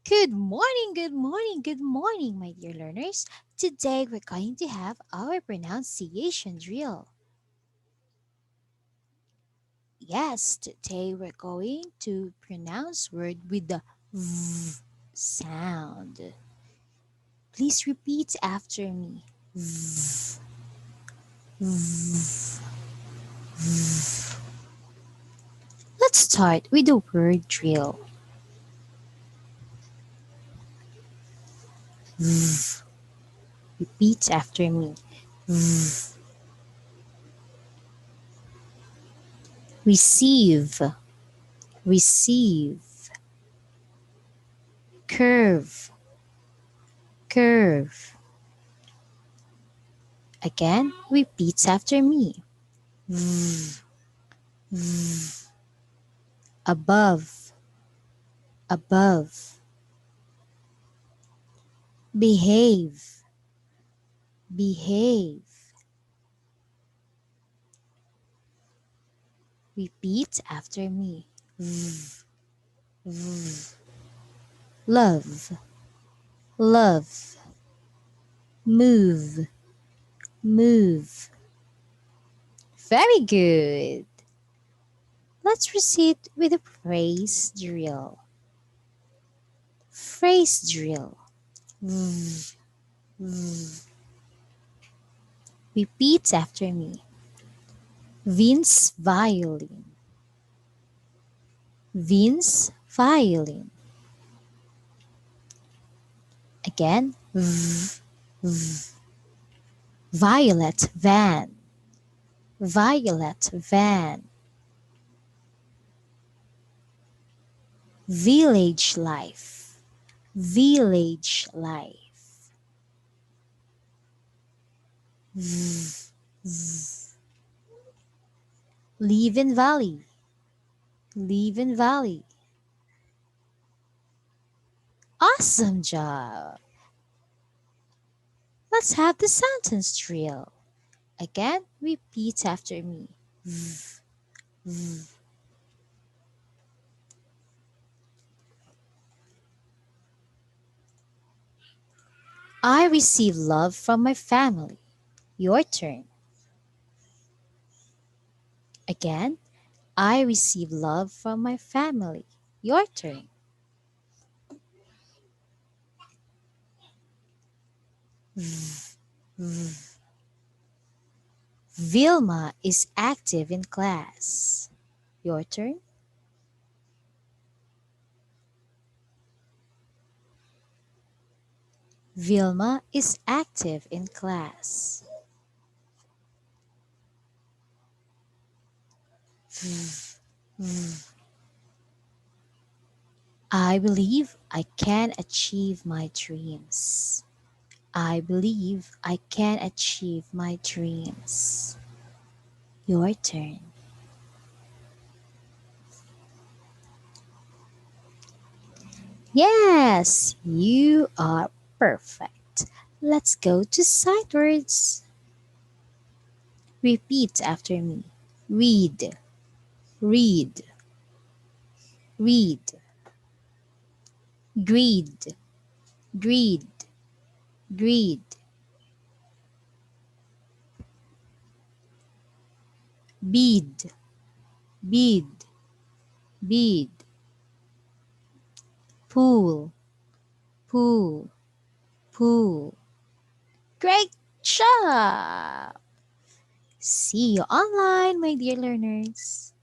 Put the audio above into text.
Good morning, my dear learners. Today we're going to have our pronunciation drill. Yes, today we're going to pronounce word with the V sound. Please repeat after me. V, v, v. Let's start with the word drill. V. Repeat after me. V. Receive, receive. Curve, curve. Again, repeat after me. V, v. Above, above. Behave, behave. Repeat after me. V, v. Love, love. Move, move. Very good. Let's proceed with the phrase drill. Phrase drill. V, v. Repeat after me. Vince violin. Vince violin. Again. V, v. Violet van. Violet van. Village life. Village life. V, v. Live in valley. Live in valley. Awesome job. Let's have the sentence drill. Again, repeat after me. V, v. I receive love from my family. Your turn. Again, I receive love from my family. Your turn. V, v. Vilma is active in class. Your turn. Vilma is active in class. V, v. I believe I can achieve my dreams. I believe I can achieve my dreams. Your turn. Yes, you are perfect. Let's go to sight words. Repeat after me. Read, read, read. Greed, greed, greed. Bead, bead, bead. Pool, pool, pool. Great job! See you online, my dear learners.